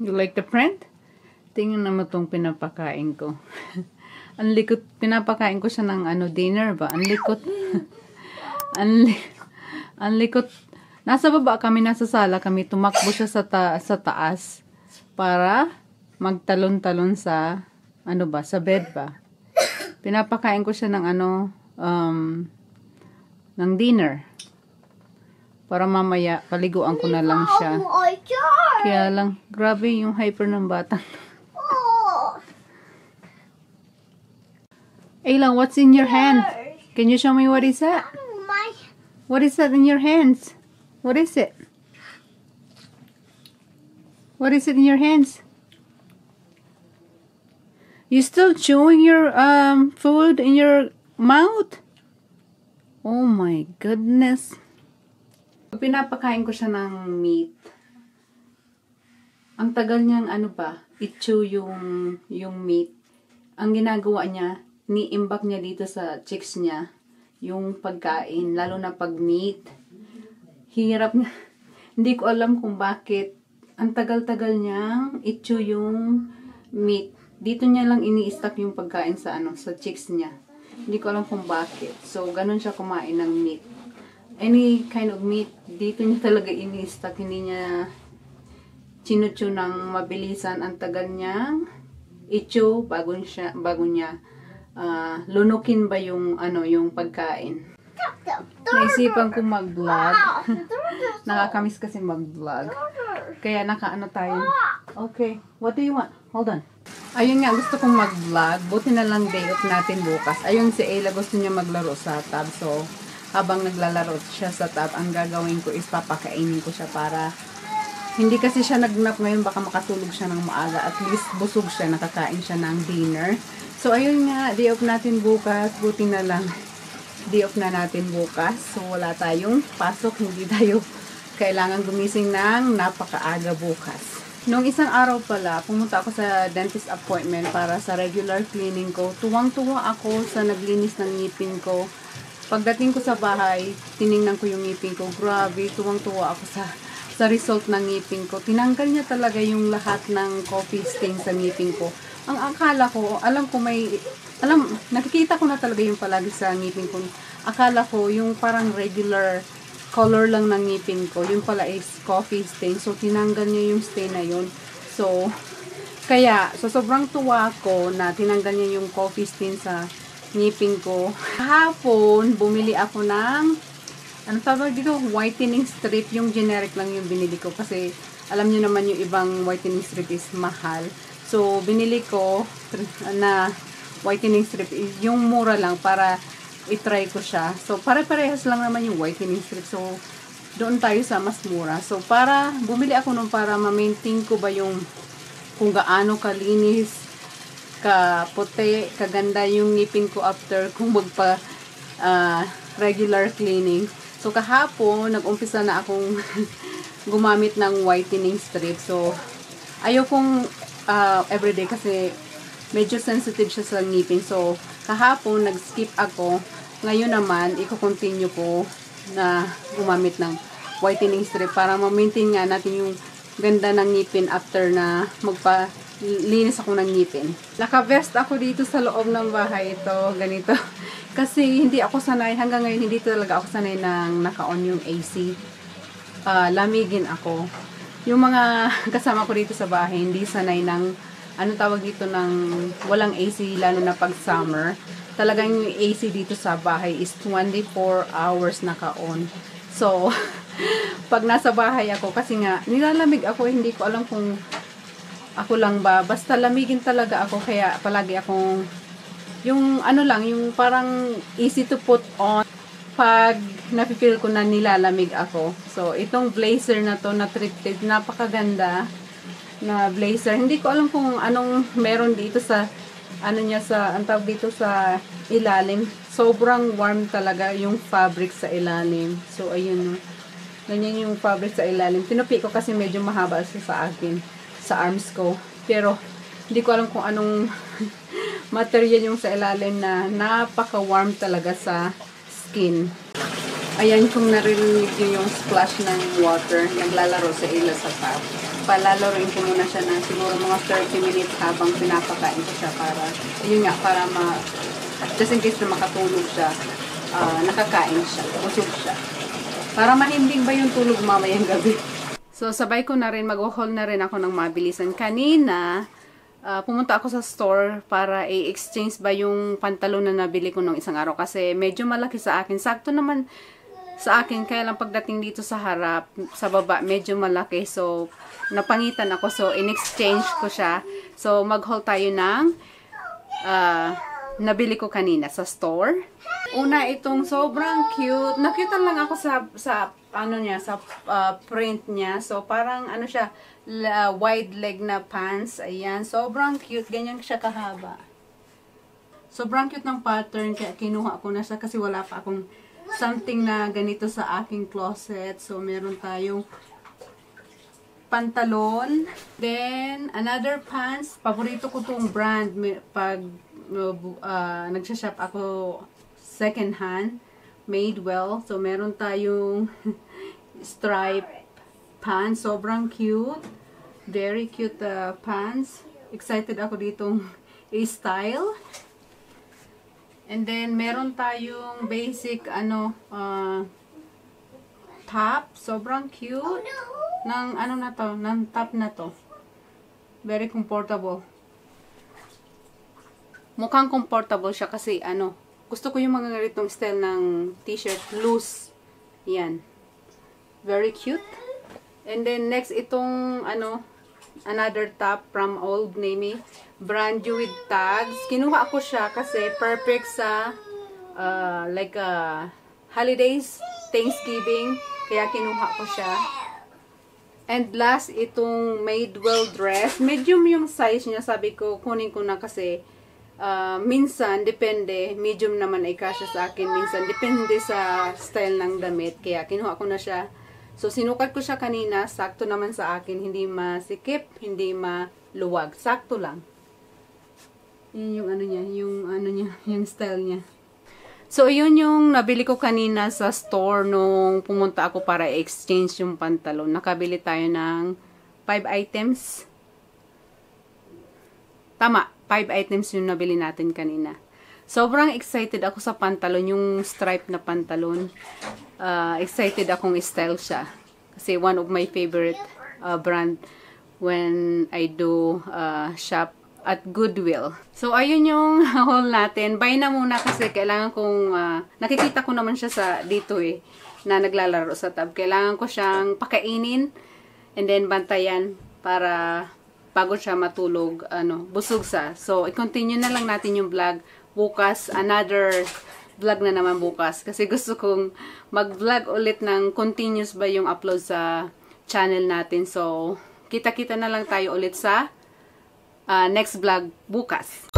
You like the print? Tingnan naman itong pinapakain ko. Ang likot. Pinapakain ko siya ng dinner ba? Ang likot. Ang likot. Nasa baba kami, nasa sala kami. Tumakbo siya sa taas para magtalon-talon sa sa bed ba. Pinapakain ko siya ng ng dinner. Para mamaya paliguan ko na lang siya. Kaya lang, grabe yung hyper ng bata. Ayla, what's in your hand? Can you show me what is that? What is that in your hands? What is it? What is it in your hands? You still chewing your food in your mouth? Oh my goodness. Pinapakain ko siya ng meat. Ang tagal niyang i-chew yung meat. Ang ginagawa niya, ni-imbak niya dito sa cheeks niya yung pagkain, lalo na pag meat. Hirap niya. Hindi ko alam kung bakit. Ang tagal-tagal niyang i-chew yung meat. Dito niya lang ini-stack yung pagkain sa sa cheeks niya. Hindi ko alam kung bakit. So, ganun siya kumain ng meat. Any kind of meat, dito niya talaga ini-stack. Hindi niya chinuchew ng mabilisan. Ang tagal niyang i-chew bago niya lunukin ba yung yung pagkain. Naisipan ko mag-vlog. Nakakamiss kasi mag-vlog. Kaya nakaano tayo. Okay, what do you want? Hold on. Ayun nga, gusto kong mag-vlog. Buti na lang day off natin bukas. Ayun si Ayla, gusto niya maglaro sa tub. So, habang naglalaro siya sa tub, ang gagawin ko is papakainin ko siya para hindi kasi siya nag-nap ngayon, baka makatulog siya ng maaga. At least busog siya, nakakain siya ng dinner. So, ayun nga, day off natin bukas. Buti na lang, day off na natin bukas. So, wala tayong pasok. Hindi tayo kailangan gumising ng napakaaga bukas. Noong isang araw pala, pumunta ako sa dentist appointment para sa regular cleaning ko. Tuwang-tuwa ako sa naglinis ng ngipin ko. Pagdating ko sa bahay, tiningnan ko yung ngipin ko. Grabe, tuwang-tuwa ako sa result ng ngipin ko. Tinanggal niya talaga yung lahat ng coffee stain sa ngipin ko. Ang akala ko, nakikita ko na talaga yung palagi sa ngipin ko. Akala ko yung parang regular color lang ng ngipin ko. Yung pala is coffee stain. So, tinanggal niya yung stain na yun. So, kaya, sobrang tuwa ko na tinanggal niya yung coffee stain sa ngipin ko. Kahapon, bumili ako ng tawag dito? Whitening strip. Yung generic lang yung binili ko. Kasi, alam niyo naman yung ibang whitening strip is mahal. So, binili ko na whitening strip. Yung mura lang para i-try ko siya. So, pare-parehas lang naman yung whitening strip. So, doon tayo sa mas mura. So, bumili ako nung para ma-maintain ko ba yung kung gaano kalinis, kaputi, kaganda yung ngipin ko after kung regular cleaning. So, kahapon, nag-umpisa na akong gumamit ng whitening strip. So, ayokong everyday kasi medyo sensitive siya sa ngipin. So, kahapon, nag-skip ako. Ngayon naman, i-continue ko na gumamit ng whitening strip para ma-maintain nga natin yung ganda ng ngipin after na magpa-linis ako ng ngipin. Naka-vest ako dito sa loob ng bahay ito. Ganito. Kasi hindi ako sanay. Hanggang ngayon, hindi talaga ako sanay nang naka-on yung AC. Lamigin ako. Yung mga kasama ko dito sa bahay, hindi sanay ng tawag dito ng walang AC, lalo na pag summer. Talagang yung AC dito sa bahay is 24 hours naka-on. So, pag nasa bahay ako, kasi nga, nilalamig ako, hindi ko alam kung ako lang ba. Basta lamigin talaga ako, kaya palagi akong, yung yung parang easy to put on pag napipil ko na nilalamig ako. So, itong blazer na to, na thrifted, napakaganda na blazer. Hindi ko alam kung anong meron dito sa ang tawag dito sa ilalim. Sobrang warm talaga yung fabric sa ilalim. So, ayun. Ganyan yung fabric sa ilalim. Tinupi ko kasi medyo mahaba siya sa akin. Sa arms ko. Pero, hindi ko alam kung anong material yung sa ilalim na napaka-warm talaga sa skin. Ayan, kung narinig nyo yung splash ng water, naglalaro sa ila sa tub. palalaroin ko muna siya na siguro mga 30 minutes habang pinapakain ko siya para, yun nga, para just in case na makatulog siya, nakakain siya, busog siya. Para mahimbing ba yung tulog mamayang gabi. So, sabay ko na rin, mag-haul na rin ako ng mabilisan. Kanina, pumunta ako sa store para i-exchange ba yung pantalon na nabili ko nung isang araw kasi medyo malaki sa akin. Sakto naman sa akin, kaya lang pagdating dito sa harap, sa baba, medyo malaki. So, napangitan ako. So, in-exchange ko siya. So, mag-haul tayo ng nabili ko kanina sa store. Una, itong sobrang cute. Nakita lang ako sa ano niya, sa print niya. So, parang ano siya, wide leg na pants. Ayan, sobrang cute. Ganyan siya kahaba. Sobrang cute ng pattern. Kaya kinuha ko na siya kasi wala pa akong something na ganito sa aking closet. So, meron tayong pantalon. Then, another pants. Paborito ko tong brand. Pag nagsashop ako second hand. Madewell. So, meron tayong stripe pants. Sobrang cute. Very cute pants. Excited ako ditong i-style. And then, meron tayong basic, top. Sobrang cute. Ng, na to, ng top na to. Very comfortable. Mukhang comfortable siya kasi, gusto ko yung mga ganitong style ng t-shirt. Loose. Yan. Very cute. And then, next, itong, another top from Old Navy. Brand new with tags. Kinuha ko siya kasi perfect sa holidays, Thanksgiving. Kaya kinuha ko siya. And last, itong Madewell dress. Medium yung size niya. Sabi ko, kunin ko na kasi minsan, depende. Medium naman ay kasya sa akin. Minsan, depende sa style ng damit. Kaya kinuha ko na siya. So, sinukat ko siya kanina. Sakto naman sa akin. Hindi masikip, hindi maluwag. Sakto lang. Yun yung yung style niya. So, yun yung nabili ko kanina sa store nung pumunta ako para exchange yung pantalon. Nakabili tayo ng 5 items. Tama, 5 items yung nabili natin kanina. Sobrang excited ako sa pantalon, yung stripe na pantalon. Excited akong style siya. Kasi one of my favorite brand when I do shop at Goodwill. So, ayun yung haul natin. Buy na muna kasi kailangan kong, nakikita ko naman siya dito na naglalaro sa tab. Kailangan ko siyang pakainin and then bantayan para bago siya matulog, busog sa. So, i-continue na lang natin yung vlog. Bukas, another vlog na naman bukas. Kasi gusto kong mag-vlog ulit ng continuous ba yung upload sa channel natin. So, kita-kita na lang tayo ulit sa next vlog bukas.